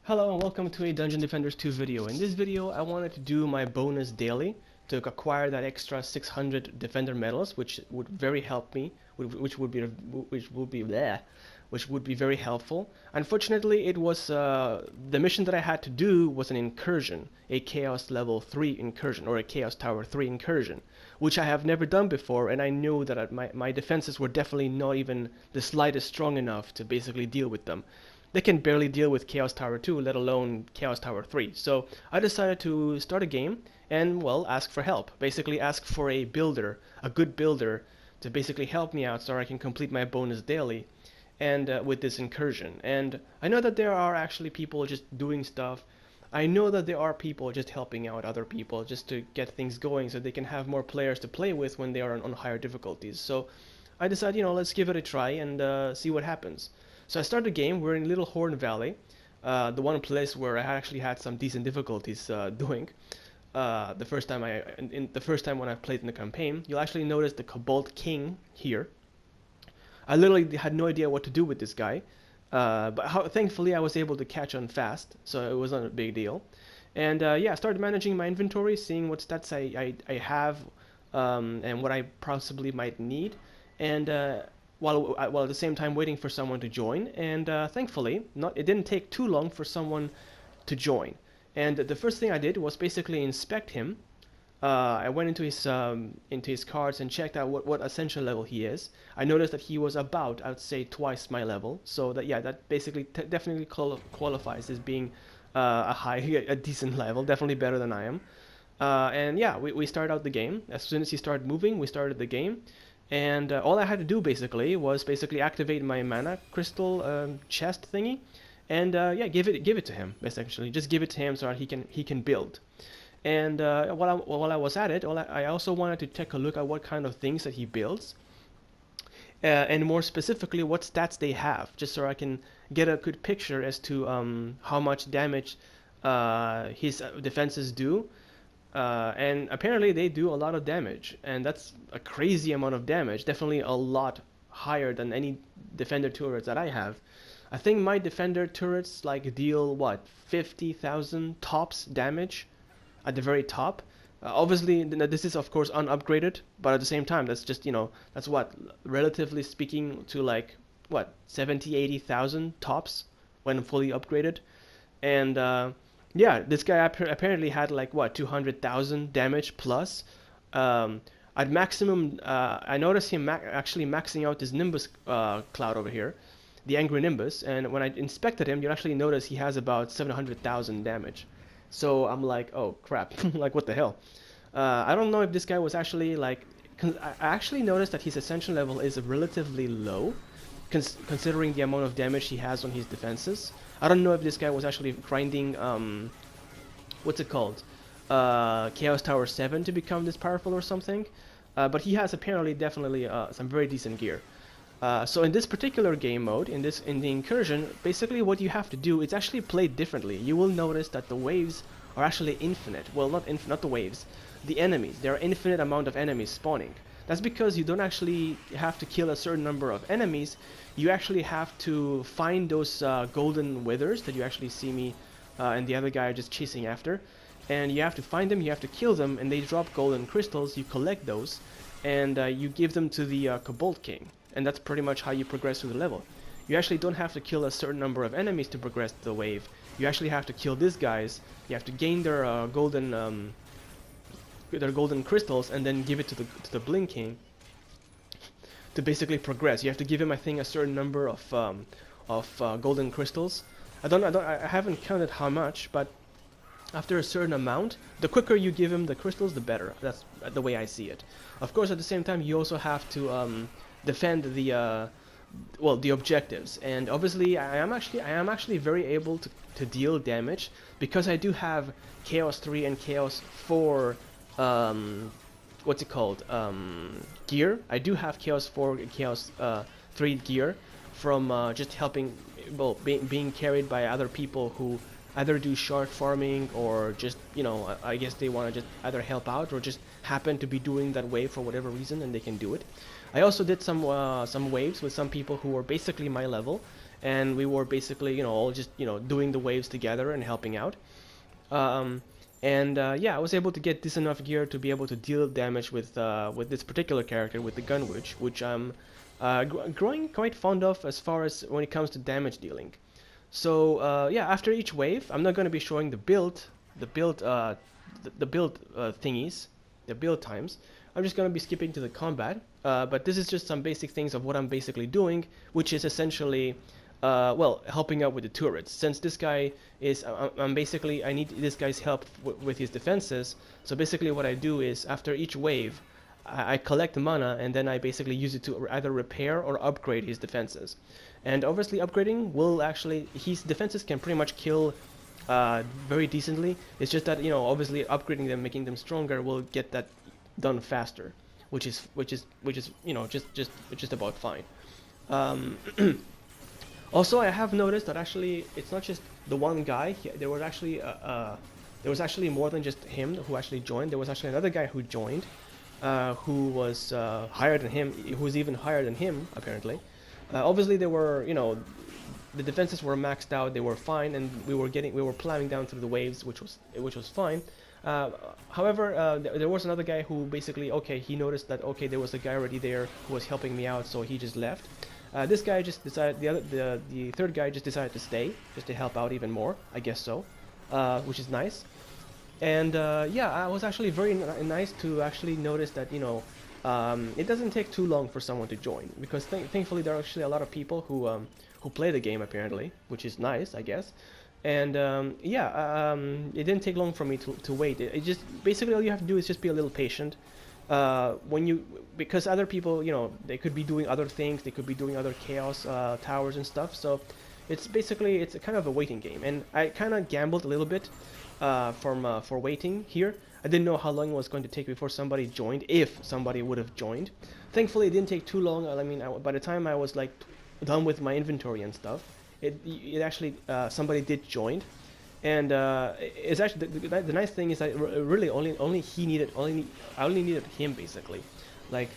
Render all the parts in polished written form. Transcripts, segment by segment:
Hello and welcome to a Dungeon Defenders 2 video. In this video I wanted to do my bonus daily to acquire that extra 600 defender medals, which would very help me, which would be very helpful. Unfortunately, it was the mission that I had to do was an incursion, a Chaos level 3 incursion or a Chaos Tower 3 incursion, which I have never done before, and I knew that my defenses were definitely not even the slightest strong enough to basically deal with them. They can barely deal with Chaos Tower 2, let alone Chaos Tower 3. So I decided to start a game and, well, ask for help. Basically ask for a builder, a good builder, to basically help me out so I can complete my bonus daily and with this incursion. And I know that there are actually people just doing stuff. I know that there are people just helping out other people just to get things going so they can have more players to play with when they are on higher difficulties. So I decided, let's give it a try and see what happens. So I start the game. We're in Little Horn Valley, the one place where I actually had some decent difficulties doing. The first time the first time when I played in the campaign, you'll actually notice the Cobalt King here. I literally had no idea what to do with this guy, but thankfully I was able to catch on fast, so it wasn't a big deal. And yeah, I started managing my inventory, seeing what stats I have and what I possibly might need, and while at the same time waiting for someone to join. And thankfully, it didn't take too long for someone to join. And the first thing I did was basically inspect him. I went into his cards and checked out what ascension level he is. I noticed that he was about, I would say, twice my level. So that basically definitely qualifies as being a decent level, definitely better than I am. And yeah, we started out the game. As soon as he started moving, we started the game. And all I had to do basically was activate my mana crystal chest thingy, and yeah, give it to him. Essentially, just give it to him so that he can build. And while I was at it, I also wanted to take a look at what kind of things that he builds, and more specifically what stats they have, just so I can get a good picture as to how much damage his defenses do. And apparently they do a lot of damage, and that's a crazy amount of damage, definitely a lot higher than any defender turrets that I have. I think my defender turrets deal what, 50,000 tops damage at the very top. Obviously this is of course unupgraded, but at the same time that's just, that's what, relatively speaking, to what, 70,000-80,000 tops when fully upgraded. And yeah, this guy apparently had what, 200,000 damage plus. At maximum, I noticed him actually maxing out his Nimbus cloud over here, the Angry Nimbus, and when I inspected him, you actually notice he has about 700,000 damage. So I'm like, oh crap, what the hell? I don't know if this guy was actually I actually noticed that his ascension level is relatively low, considering the amount of damage he has on his defenses. I don't know if this guy was actually grinding, what's it called? Chaos Tower 7 to become this powerful or something. But he has apparently definitely some very decent gear. So in this particular game mode, in the incursion, basically what you have to do is actually play differently. You will notice that the waves are actually infinite. Well, not the waves, the enemies. There are infinite amount of enemies spawning. That's because you don't actually have to kill a certain number of enemies. You actually have to find those golden withers that you actually see me and the other guy are just chasing after. And you have to find them, you have to kill them, and they drop golden crystals. You collect those, and you give them to the Cobalt King. And that's pretty much how you progress through the level. You actually don't have to kill a certain number of enemies to progress the wave. You actually have to kill these guys. You have to gain their golden crystals and then give it to the Blink King to basically progress. You have to give him, I think, a certain number of golden crystals. I haven't counted how much, but after a certain amount, the quicker you give him the crystals, the better. That's the way I see it. Of course, at the same time, you also have to defend the objectives. And obviously, I am actually very able to deal damage because I do have Chaos 3 and Chaos 4. What's it called? Gear. I do have Chaos 4 and Chaos 3 gear from just helping, well, being carried by other people who either do shard farming or just, I guess they want to just either help out or just happen to be doing that wave for whatever reason and they can do it. I also did some waves with some people who were basically my level, and we were basically, all just, doing the waves together and helping out. Um, yeah, I was able to get this enough gear to be able to deal damage with this particular character, with the gun which I'm growing quite fond of as far as when it comes to damage dealing. So yeah, after each wave, I'm not going to be showing the build, the build thingies, the build times. I'm just going to be skipping to the combat. But this is just some basic things of what I'm basically doing, which is essentially, well, helping out with the turrets. Since this guy is, I'm basically, I need this guy's help with his defenses. So basically what I do is, after each wave, I collect mana, and then I basically use it to either repair or upgrade his defenses. And obviously upgrading will actually, his defenses can pretty much kill very decently. It's just that, obviously upgrading them, making them stronger will get that done faster, which is just about fine. Also, I have noticed that actually it's not just the one guy. There was actually more than just him who actually joined. There was actually another guy who joined, who was higher than him, who was even higher than him apparently. Obviously, they were, the defenses were maxed out. They were fine, and we were plowing down through the waves, which was fine. However, there was another guy who basically, okay, he noticed that, okay, there was a guy already there who was helping me out, so he just left. This guy just decided, the third guy just decided to stay, just to help out even more, I guess so, which is nice. And yeah, it was actually very nice to actually notice that, it doesn't take too long for someone to join, because thankfully there are actually a lot of people who play the game apparently, which is nice, I guess. And yeah, it didn't take long for me to wait. It just basically all you have to do is just be a little patient. Because other people, they could be doing other things, they could be doing other chaos towers and stuff. So it's basically, it's a kind of a waiting game. And I kind of gambled a little bit for waiting here. I didn't know how long it was going to take before somebody joined, if somebody would have joined. Thankfully, it didn't take too long. I mean, by the time I was like done with my inventory and stuff, it actually somebody did join, and it's actually the nice thing is that really only he needed I only needed him basically, like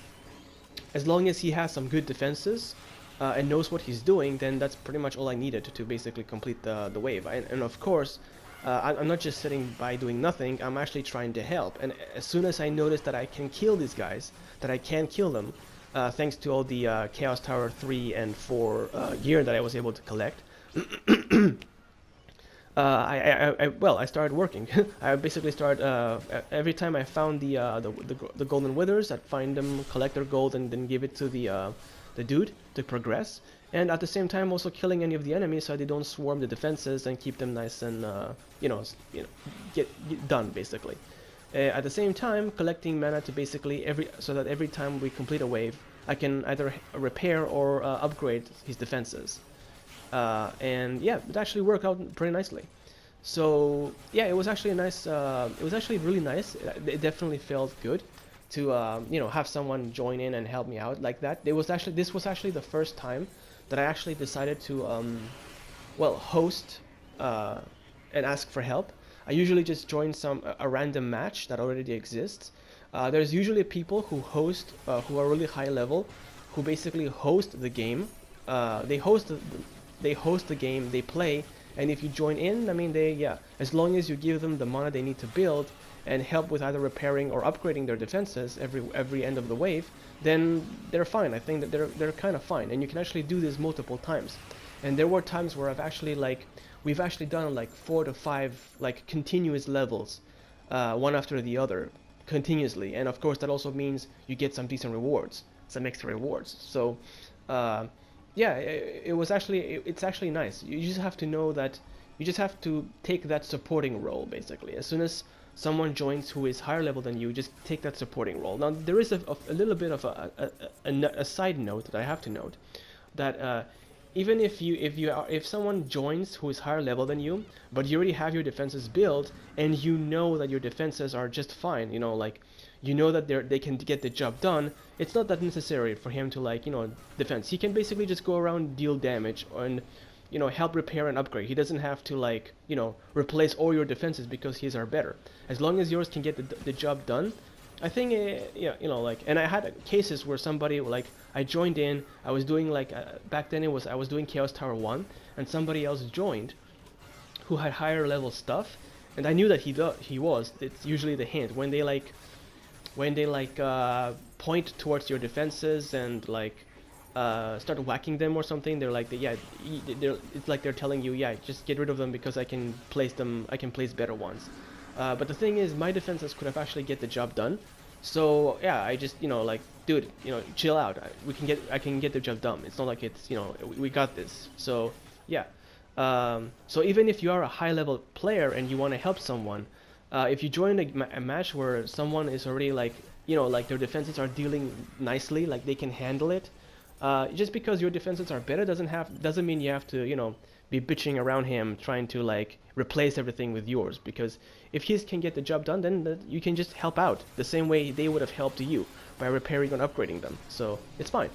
as long as he has some good defenses and knows what he's doing, then that's pretty much all I needed to basically complete the wave. And of course, I'm not just sitting by doing nothing. I'm actually trying to help. And as soon as I notice that I can kill these guys, that I can kill them, thanks to all the Chaos Tower 3 and 4 gear that I was able to collect, I started working. I basically started every time I found the golden withers, I'd find them, collect their gold, and then give it to the dude to progress. And at the same time, also killing any of the enemies so they don't swarm the defenses and keep them nice and get done basically. At the same time, collecting mana to basically so that every time we complete a wave, I can either repair or upgrade his defenses. And yeah, it actually worked out pretty nicely. So yeah, it was actually a nice. It was actually really nice. It definitely felt good to have someone join in and help me out like that. This was actually the first time that I actually decided to host and ask for help. I usually just join a random match that already exists. There's usually people who host, who are really high level, who basically host the game. They host the game, they play, and if you join in, I mean, as long as you give them the mana they need to build and help with either repairing or upgrading their defenses every end of the wave, then they're fine. I think that they're kind of fine, and you can actually do this multiple times. And there were times where we've actually done like 4 to 5 continuous levels, one after the other, continuously. And of course that also means you get some decent rewards, some extra rewards. So yeah, it's actually nice. You just have to know that you just have to take that supporting role basically. As soon as someone joins who is higher level than you, just take that supporting role. Now there is a little bit of a side note that I have to note, that even if someone joins who is higher level than you, but you already have your defenses built and you know that your defenses are just fine, that they can get the job done, it's not that necessary for him to defense. He can basically just go around, deal damage, and help repair and upgrade. He doesn't have to replace all your defenses because his are better. As long as yours can get the job done, I think yeah, like, and I had cases where somebody like I joined in, I was doing like back then I was doing Chaos Tower 1, and somebody else joined who had higher level stuff, and I knew that he was. It's usually the hint when they point towards your defenses and like start whacking them or something. They're like, yeah, it's like they're telling you, yeah, just get rid of them because I can place them. I can place better ones. But the thing is, my defenses could have actually get the job done. So yeah, I just like, dude, chill out. I can get the job done. It's not like it's we got this. So yeah. So even if you are a high level player and you want to help someone, if you join a match where someone is already like like their defenses are dealing nicely, like they can handle it, just because your defenses are better doesn't mean you have to be bitching around him trying to like replace everything with yours, because if he can get the job done, then you can just help out the same way they would have helped you by repairing and upgrading them. So it's fine.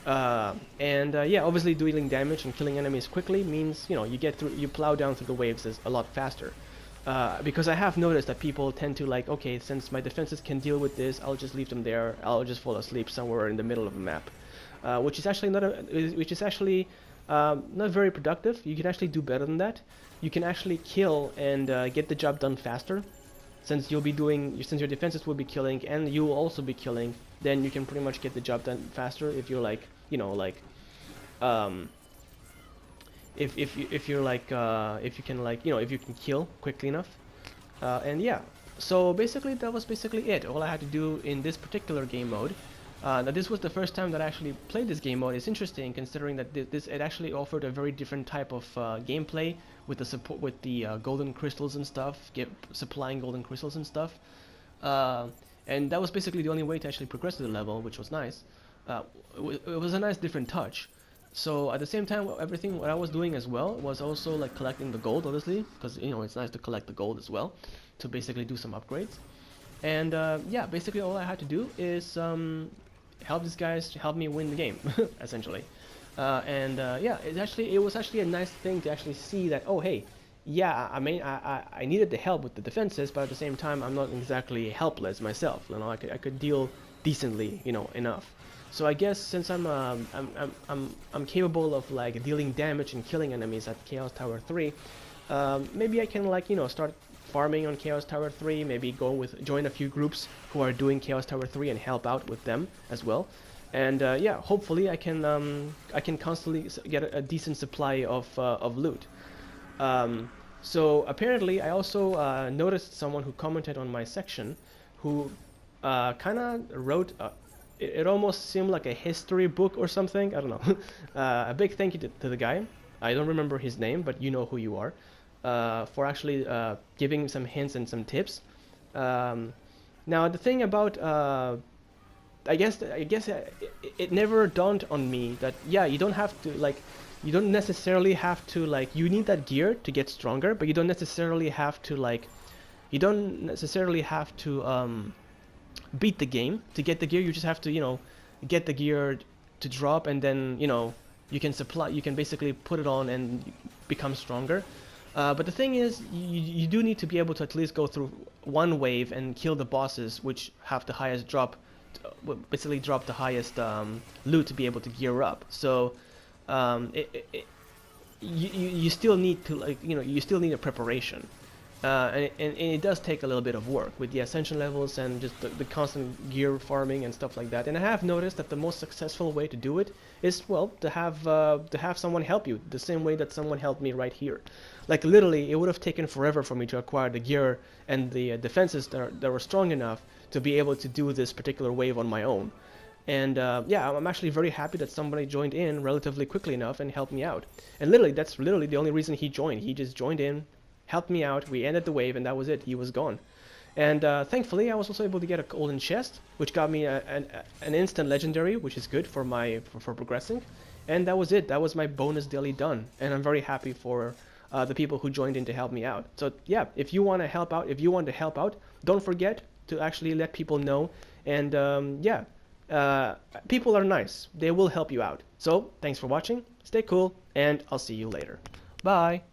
Yeah, obviously dealing damage and killing enemies quickly means you plow down through the waves a lot faster. Because I have noticed that people tend to like, okay, since my defenses can deal with this, I'll just leave them there. I'll just fall asleep somewhere in the middle of the map, which is actually not very productive. You can actually do better than that. You can actually kill and get the job done faster, since your defenses will be killing and you will also be killing. Then you can pretty much get the job done faster if you're like if you can kill quickly enough. And yeah, so basically that was basically it. All I had to do in this particular game mode. Now this was the first time that I actually played this game mode. It's interesting considering that it actually offered a very different type of gameplay with the support with the golden crystals and stuff, supplying golden crystals and stuff. And that was basically the only way to actually progress to the level, which was nice. It was a nice different touch. So at the same time, what I was doing as well was also like collecting the gold, obviously, because it's nice to collect the gold as well to basically do some upgrades. And yeah, basically all I had to do is help these guys to help me win the game, essentially. Yeah, it was actually a nice thing to actually see that, oh hey, yeah, I mean I needed the help with the defenses, but at the same time I'm not exactly helpless myself. I could deal decently, enough. So I guess since I'm capable of like dealing damage and killing enemies at Chaos Tower 3, maybe I can like start farming on Chaos Tower 3, maybe join a few groups who are doing Chaos Tower 3 and help out with them as well. And yeah, hopefully I can constantly get a decent supply of loot. So apparently I also noticed someone who commented on my section who kind of wrote it almost seemed like a history book or something. I don't know. A big thank you to the guy. I don't remember his name, but you know who you are. For actually giving some hints and some tips. Now the thing about I guess it never dawned on me that yeah, you don't necessarily have to like, you need that gear to get stronger, but you don't necessarily have to beat the game to get the gear. You just have to get the gear to drop, and then you can basically put it on and become stronger. But the thing is, you do need to be able to at least go through one wave and kill the bosses, which have the highest drop, basically drop the highest loot to be able to gear up. So you still need to you still need a preparation. And it does take a little bit of work with the ascension levels and just the constant gear farming and stuff like that. And I have noticed that the most successful way to do it is, well, to have someone help you, the same way that someone helped me right here. Like literally, it would have taken forever for me to acquire the gear and the defenses that were strong enough to be able to do this particular wave on my own. And yeah, I'm actually very happy that somebody joined in relatively quickly enough and helped me out. And literally, that's literally the only reason he joined. He just joined in, helped me out, we ended the wave, and that was it. He was gone. And thankfully I was also able to get a golden chest, which got me an instant legendary, which is good for for progressing. And that was it. That was my bonus daily done, and I'm very happy for the people who joined in to help me out. So yeah, if you want to help out, don't forget to actually let people know. And yeah, people are nice, they will help you out. So thanks for watching, stay cool, and I'll see you later. Bye.